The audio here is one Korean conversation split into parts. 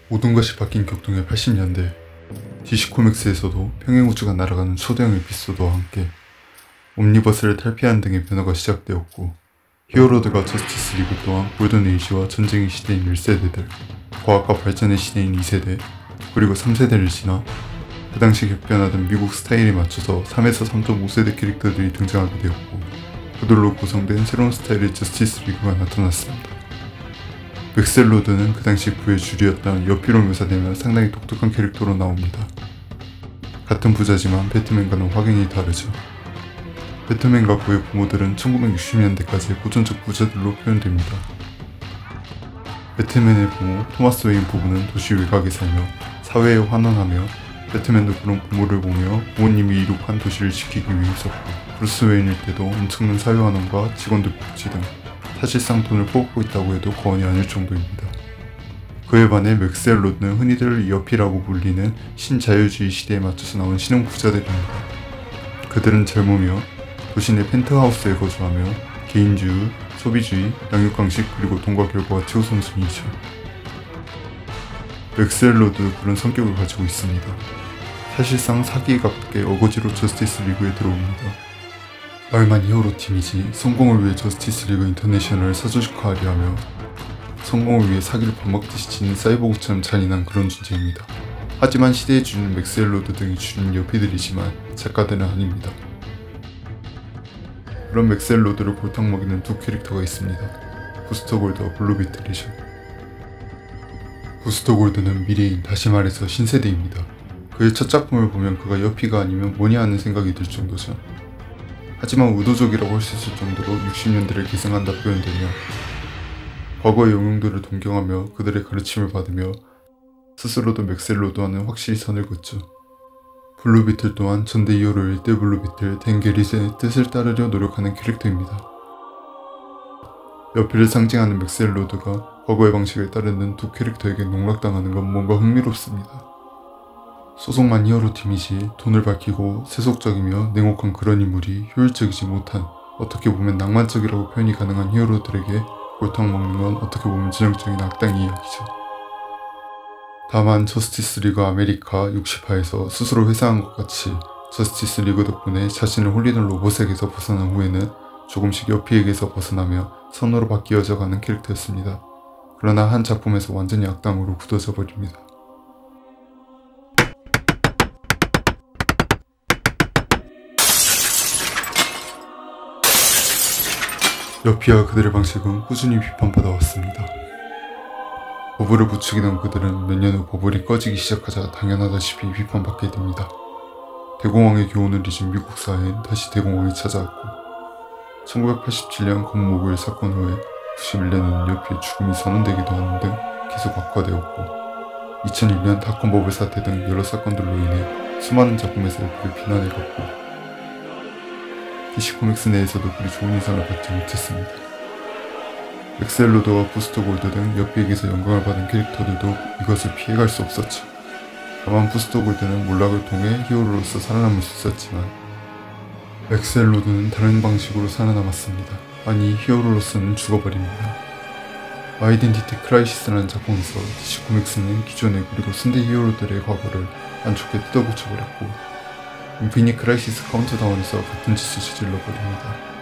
모든 것이 바뀐 격동의 80년대, DC 코믹스에서도 평행우주가 날아가는 초대형 에피소드와 함께 옴니버스를 탈피하는 등의 변화가 시작되었고, 히어로드가 저스티스 리그 또한 골든에이지와 전쟁의 시대인 1세대들, 과학과 발전의 시대인 2세대, 그리고 3세대를 지나 그 당시 격변하던 미국 스타일에 맞춰서 3에서 3.5세대 캐릭터들이 등장하게 되었고, 그들로 구성된 새로운 스타일의 저스티스 리그가 나타났습니다. 맥셀로드는 그 당시 부의 주류였던 여피로 묘사되며 상당히 독특한 캐릭터로 나옵니다. 같은 부자지만 배트맨과는 확연히 다르죠. 배트맨과 그의 부모들은 1960년대까지 고전적 부자들로 표현됩니다. 배트맨의 부모 토마스 웨인 부부는 도시 외곽에 살며 사회에 환원하며, 배트맨도 그런 부모를 보며 부모님이 이룩한 도시를 지키기 위해 있었고, 브루스 웨인일 때도 엄청난 사회환원과 직원들 복지 등 사실상 돈을 뽑고 있다고 해도 과언이 아닐 정도입니다. 그에 반해 맥셀로드는 흔히들 여피라고 불리는 신자유주의 시대에 맞춰서 나온 신흥 부자들입니다. 그들은 젊으며 도시 내 펜트하우스에 거주하며 개인주의, 소비주의, 양육강식 그리고 돈과 결과가 최우선순위죠. 맥셀로드도 그런 성격을 가지고 있습니다. 사실상 사기에 가깝게 어거지로 저스티스 리그에 들어옵니다. 말만 히어로 팀이지 성공을 위해 저스티스 리그 인터내셔널을 사조직화하려 하며 성공을 위해 사기를 밥 먹듯이 치는 사이보그처럼 잔인한 그런 존재입니다. 하지만 시대의 주인은 맥셀로드 등이 주인 여피들이지만 작가들은 아닙니다. 그런 맥셀로드를 골탕 먹이는 두 캐릭터가 있습니다. 부스터 골드와 블루비틀이죠. 부스터 골드는 미래인, 다시 말해서 신세대입니다. 그의 첫 작품을 보면 그가 여피가 아니면 뭐냐 하는 생각이 들 정도죠. 하지만 의도적이라고 할 수 있을 정도로 60년대를 계승한다 표현되며, 과거의 영웅들을 동경하며 그들의 가르침을 받으며 스스로도 맥셀로드와는 확실히 선을 긋죠. 블루비틀 또한 전대 히어로일 때 블루비틀 댄 게릿의 뜻을 따르려 노력하는 캐릭터입니다. 여피를 상징하는 맥셀로드가 과거의 방식을 따르는 두 캐릭터에게 농락당하는 건 뭔가 흥미롭습니다. 소속만 히어로팀이지 돈을 밝히고 세속적이며 냉혹한 그런 인물이 효율적이지 못한, 어떻게 보면 낭만적이라고 표현이 가능한 히어로들에게 골탕 먹는 건 어떻게 보면 전형적인 악당 이야기죠. 다만 저스티스 리그 아메리카 60화에서 스스로 회상한 것 같이 저스티스 리그 덕분에 자신을 홀리는 로봇에게서 벗어난 후에는 조금씩 여피에게서 벗어나며 선으로 바뀌어져 가는 캐릭터였습니다. 그러나 한 작품에서 완전히 악당으로 굳어져 버립니다. 여피와 그들의 방식은 꾸준히 비판받아 왔습니다. 버블을 부추기던 그들은 몇 년 후 버블이 꺼지기 시작하자 당연하다시피 비판받게 됩니다. 대공황의 교훈을 잊은 미국 사회엔 다시 대공황이 찾아왔고, 1987년 검목요일 사건 후에 91년에는 여피의 죽음이 선언되기도 하는 등 계속 악화되었고, 2001년 닷컴 버블 사태 등 여러 사건들로 인해 수많은 작품에서 여피를 비난해갔고, DC 코믹스 내에서도 그리 좋은 인상을 받지 못했습니다. 맥셀로드와 부스터 골드 등 여피에게서 영광을 받은 캐릭터들도 이것을 피해갈 수 없었죠. 다만 부스터 골드는 몰락을 통해 히어로로서 살아남을 수 있었지만, 맥셀로드는 다른 방식으로 살아남았습니다. 아니, 히어로로서는 죽어버립니다. 아이덴티티 크라이시스라는 작품에서 DC 코믹스는 기존의 그리고 순대 히어로들의 과거를 안 좋게 뜯어고쳐버렸고, 인피니트 크라이시스 카운트다운에서 같은 짓을 저질러버립니다.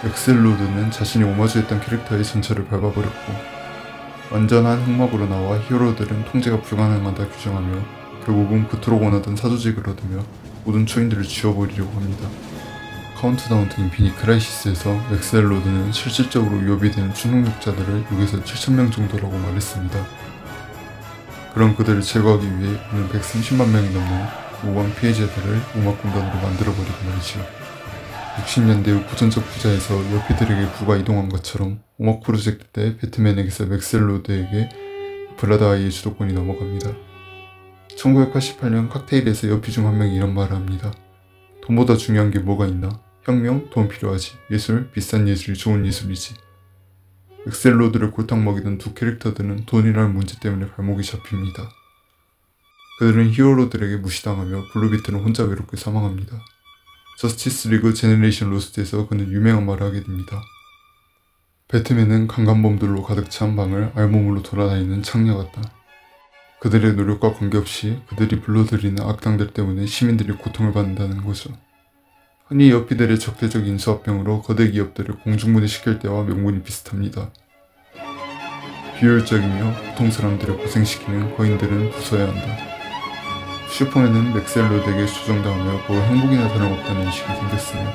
맥셀로드는 자신이 오마주했던 캐릭터의 전철을 밟아버렸고, 완전한 흑막으로 나와 히어로들은 통제가 불가능하다 규정하며 결국은 그토록 원하던 사조직을 얻으며 모든 초인들을 지워버리려고 합니다. 카운트다운 등 인피니트 크라이시스에서 맥셀로드는 실질적으로 위협이 되는 충동력자들을 6에서 7,000명 정도라고 말했습니다. 그런 그들을 제거하기 위해 오늘 130만 명이 넘는 우방 피해자들을 음악군단으로 만들어버리고 말이죠. 60년대 후 고전적 부자에서 여피들에게 부가 이동한 것처럼 음악 프로젝트 때 배트맨에게서 맥셀로드에게 블라드아이의 주도권이 넘어갑니다. 1988년 칵테일에서 여피 중 한 명이 이런 말을 합니다. 돈보다 중요한 게 뭐가 있나? 혁명? 돈 필요하지. 예술? 비싼 예술이 좋은 예술이지. 맥셀로드를 골탕 먹이던 두 캐릭터들은 돈이라는 문제 때문에 발목이 잡힙니다. 그들은 히어로들에게 무시당하며 블루비틀은 혼자 외롭게 사망합니다. 저스티스 리그 제너레이션 로스트에서 그는 유명한 말을 하게 됩니다. 배트맨은 강간범들로 가득 찬 방을 알몸으로 돌아다니는 창녀 같다. 그들의 노력과 관계없이 그들이 불러들이는 악당들 때문에 시민들이 고통을 받는다는 거죠. 흔히 여피들의 적대적 인수합병으로 거대 기업들을 공중분해시킬 때와 명분이 비슷합니다. 비효율적이며 보통 사람들을 고생시키는 거인들은 부숴야 한다. 슈퍼맨은 맥스웰로드에게 조종당하며 뭐 행복이나 다름없다는 인식이 생겼으며,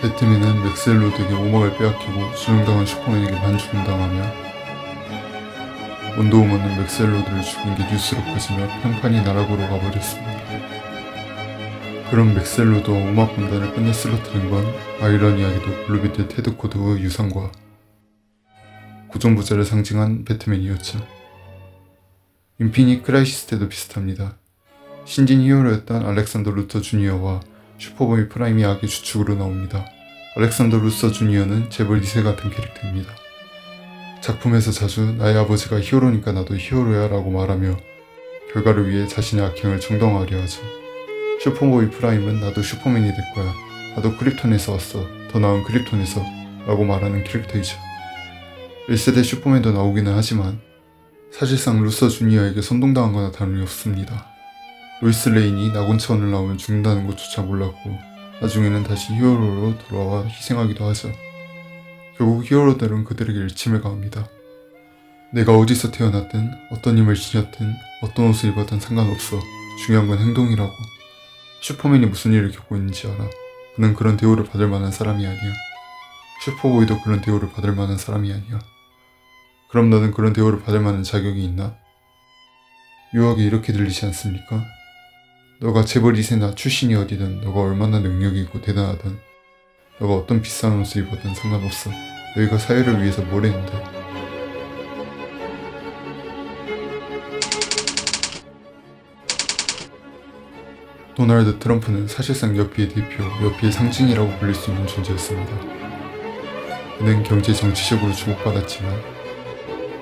배트맨은 맥스웰로드에게 오막을 빼앗기고 조종당한 슈퍼맨에게 반죽당하며, 원더우먼은 맥스웰로드를 죽인 게 뉴스로 퍼지며 평판이 나락으로 가버렸습니다. 그런 맥스웰로드와 오막 군단을 끝내 쓰러뜨린 건 아이러니하게도 블루비트 테드 코드의 유산과 고정부자를 상징한 배트맨이었죠. 인피니 크라이시스 때도 비슷합니다. 신진 히어로였던 알렉산더 루터 주니어와 슈퍼보이 프라임이 악의 주축으로 나옵니다. 알렉산더 루터 주니어는 재벌 2세 같은 캐릭터입니다. 작품에서 자주 나의 아버지가 히어로니까 나도 히어로야 라고 말하며 결과를 위해 자신의 악행을 정당화하려 하죠. 슈퍼보이 프라임은 나도 슈퍼맨이 될 거야. 나도 크립톤에서 왔어. 더 나은 크립톤에서 라고 말하는 캐릭터이죠. 1세대 슈퍼맨도 나오기는 하지만 사실상 루서 주니어에게 선동당한 거나 다름이 없습니다. 로이스 레인이 낙원차원을 나오면 죽는다는 것조차 몰랐고 나중에는 다시 히어로로 돌아와 희생하기도 하죠. 결국 히어로들은 그들에게 일침을 가합니다. 내가 어디서 태어났든 어떤 힘을 지녔든 어떤 옷을 입었든 상관없어. 중요한 건 행동이라고. 슈퍼맨이 무슨 일을 겪고 있는지 알아. 그는 그런 대우를 받을 만한 사람이 아니야. 슈퍼보이도 그런 대우를 받을 만한 사람이 아니야. 그럼 너는 그런 대우를 받을 만한 자격이 있나? 묘하게 이렇게 들리지 않습니까? 너가 재벌 2세나 출신이 어디든 너가 얼마나 능력이 있고 대단하든 너가 어떤 비싼 옷을 입었든 상관없어. 너희가 사회를 위해서 뭘 했는데. 도널드 트럼프는 사실상 여피의 대표, 여피의 상징이라고 불릴 수 있는 존재였습니다. 그는 경제 정치적으로 주목받았지만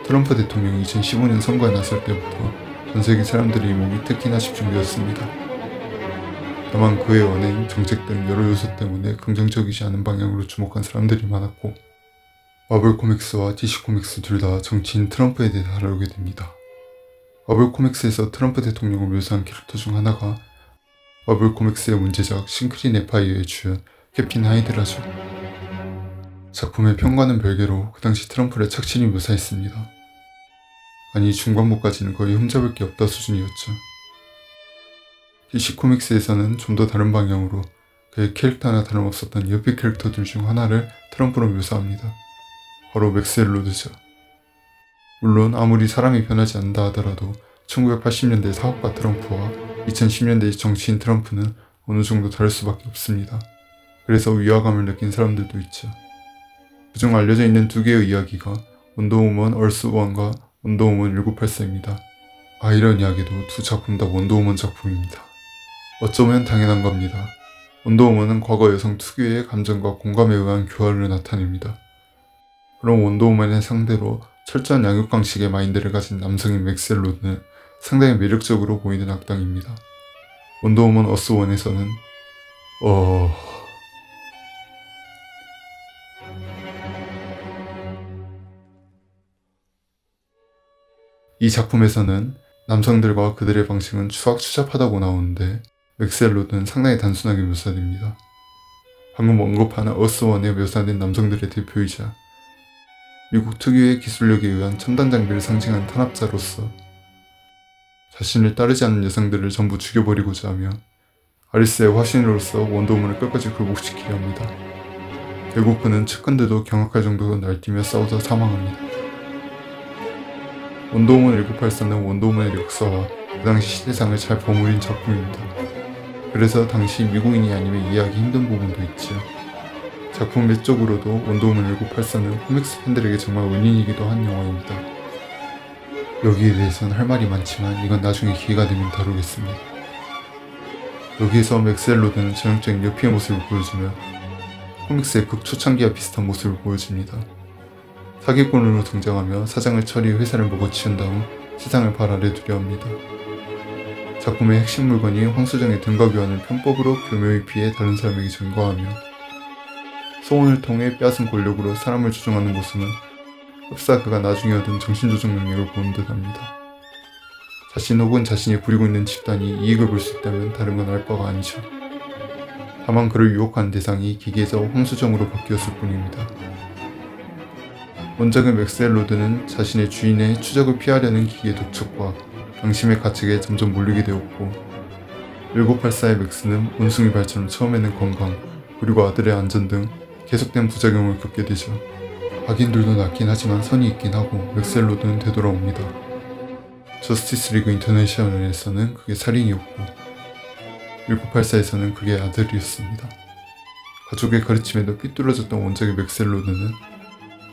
트럼프 대통령이 2015년 선거에 나설 때부터 전세계 사람들의 이목이 특히나 집중되었습니다. 다만 그의 언행, 정책 등 여러 요소 때문에 긍정적이지 않은 방향으로 주목한 사람들이 많았고, 마블 코믹스와 DC 코믹스 둘 다 정치인 트럼프에 대해 다루게 됩니다. 마블 코믹스에서 트럼프 대통령을 묘사한 캐릭터 중 하나가 마블 코믹스의 문제작 싱크린 에파이어의 주연 캡틴 하이드라죠. 작품의 평과는 별개로 그 당시 트럼프를 착실히 묘사했습니다. 아니 중반부까지는 거의 흠잡을 게 없다 수준이었죠. DC 코믹스에서는 좀 더 다른 방향으로 그의 캐릭터나 다름없었던 여피 캐릭터들 중 하나를 트럼프로 묘사합니다. 바로 맥스웰로드죠. 물론 아무리 사람이 변하지 않는다 하더라도 1980년대 사업가 트럼프와 2010년대의 정치인 트럼프는 어느 정도 다를 수밖에 없습니다. 그래서 위화감을 느낀 사람들도 있죠. 그중 알려져 있는 두 개의 이야기가 원더우먼 얼스1과 원더우먼 1984입니다. 아이러니하게도 두 작품 다 원더우먼 작품입니다. 어쩌면 당연한 겁니다. 원더우먼은 과거 여성 특유의 감정과 공감에 의한 교활을 나타냅니다. 그런 원더우먼의 상대로 철저한 양육방식의 마인드를 가진 남성인 맥스웰로드는 상당히 매력적으로 보이는 악당입니다. 원더우먼 어스1에서는 이 작품에서는 남성들과 그들의 방식은 추잡하다고 나오는데 맥스웰로드는 상당히 단순하게 묘사됩니다. 방금 언급한 어스1에 묘사된 남성들의 대표이자 미국 특유의 기술력에 의한 첨단 장비를 상징한 탄압자로서 자신을 따르지 않는 여성들을 전부 죽여버리고자 하며 아리스의 화신으로서 원더우먼을 끝까지 굴복시키려 합니다. 결국 그는 측근들도 경악할 정도로 날뛰며 싸우다 사망합니다. 원더우먼 1984는 원더우먼의 역사와 그 당시 시대상을 잘 버무린 작품입니다. 그래서 당시 미국인이 아니면 이해하기 힘든 부분도 있죠. 작품 외적으로도 원더우먼 1984는 코믹스 팬들에게 정말 은인이기도 한 영화입니다. 여기에 대해서는 할 말이 많지만 이건 나중에 기회가 되면 다루겠습니다. 여기에서 맥스웰로드는 전형적인 여피의 모습을 보여주며 코믹스의 극초창기와 비슷한 모습을 보여줍니다. 사기꾼으로 등장하며 사장을 처리해 회사를 먹어치운 다음 세상을 발 아래 두려 합니다. 작품의 핵심 물건이 황소정의 등과 교환을 편법으로 교묘히 피해 다른 사람에게 전가하며 소원을 통해 빼앗은 권력으로 사람을 조종하는 모습은 흡사 그가 나중에 얻은 정신조종 능력을 보는 듯 합니다. 자신 혹은 자신이 부리고 있는 집단이 이익을 볼 수 있다면 다른 건 알 바가 아니죠. 다만 그를 유혹한 대상이 기계에서 황수정으로 바뀌었을 뿐입니다. 원작의 맥스웰 로드는 자신의 주인의 추적을 피하려는 기계의 독촉과 양심의 가책에 점점 몰리게 되었고 1984의 맥스는 원숭이 발처럼 처음에는 건강, 그리고 아들의 안전 등 계속된 부작용을 겪게 되죠. 악인들도 낫긴 하지만 선이 있긴 하고 맥스웰 로드는 되돌아옵니다. 저스티스 리그 인터내셔널에서는 그게 살인이었고 1984에서는 그게 아들이었습니다. 가족의 가르침에도 삐뚤어졌던 원작의 맥스웰 로드는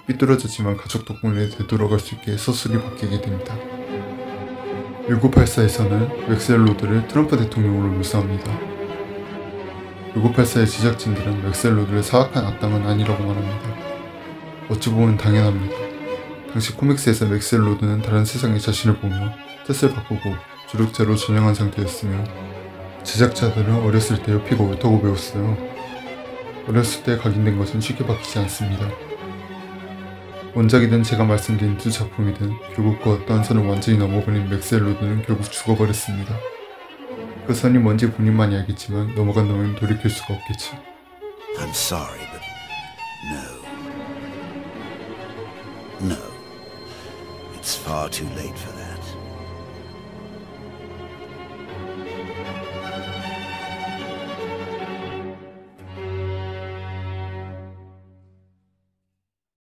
삐뚤어졌지만 가족 덕분에 되돌아갈 수 있게 서술이 바뀌게 됩니다. 1984에서는 맥스웰 로드를 트럼프 대통령으로 묘사합니다. 1984의 제작진들은 맥스웰 로드를 사악한 악당은 아니라고 말합니다. 어찌 보면 당연합니다. 당시 코믹스에서 맥스웰 로드는 다른 세상의 자신을 보며 뜻을 바꾸고 조력자로 전향한 상태였으며 제작자들은 어렸을 때 옆이가 옳다고 배웠어요. 어렸을 때 각인된 것은 쉽게 바뀌지 않습니다. 원작이든 제가 말씀드린 두 작품이든 결국 그 어떠한 선을 완전히 넘어버린 맥스웰 로드는 결국 죽어버렸습니다. 그 선이 뭔지 본인만이 알겠지만 넘어간다면 돌이킬 수가 없겠죠. I'm sorry, but no. No. It's far too late for that.